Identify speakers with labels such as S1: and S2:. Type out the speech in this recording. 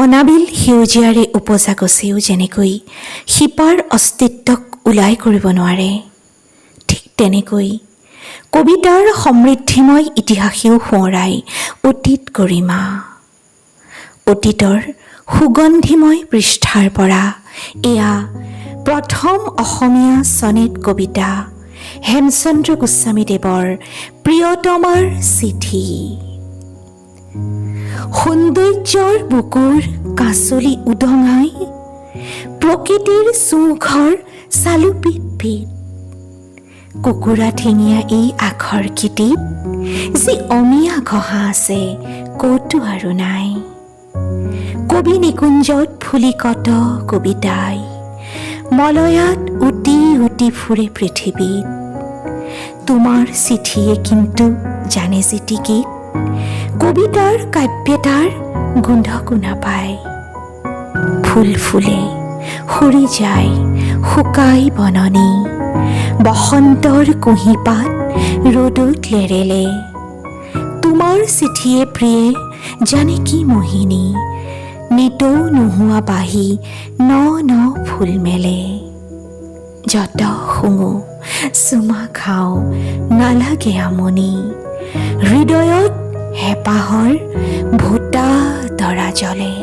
S1: অনাবিল সেউজীয়াৰে উপজা গছেও যেনেকৈ শিপাৰ অস্তিত্বক ওলাই কৰিব নোৱাৰে, ঠিক তেনেকৈ কবিতাৰ সমৃদ্ধিময় ইতিহাসেও সোঁৱৰাই অতীত গৰিমা। অতীতৰ সুগন্ধিময় পৃষ্ঠাৰ পৰা এয়া প্ৰথম অসমীয়া ছনেট কবিতা হেমচন্দ্ৰ গোস্বামীদেৱৰ প্ৰিয়তমাৰ চিঠি। সৌন্দৰ্যৰ বুকুৰ কাঁচলি উদঙাই প্ৰকৃতিৰ চৌঘৰ চালু পিত পিত। কুকুৰা ঠেঙীয়া এই আখৰ কিটিত যি অমিয়া ঘঁহা আছে ক'তো আৰু নাই। কবি নিকুঞ্জত ফুলি কত কবিতাই মলয়াত উটি উটি ফুৰে পৃথিৱীত। তোমাৰ চিঠিয়ে কিন্তু জানে জিটিকি কবিতাৰ কাব্যতাৰ গোন্ধকো নাপায়। ফুল ফুলে সৰি যায় শুকাই বননি, বসন্তৰ কুঁহিপাত ৰ'দত লেৰেলে। তোমাৰ চিঠিয়ে প্ৰিয়ে জানে কি মোহিনী, নিতৌ নোহোৱা বাহি ন ন ফুল মেলে। যত শুঙো চুমা খাওঁ নালাগে আমনি, হৃদয়ত হেঁপাহৰ ভোটা তৰা জ্বলে।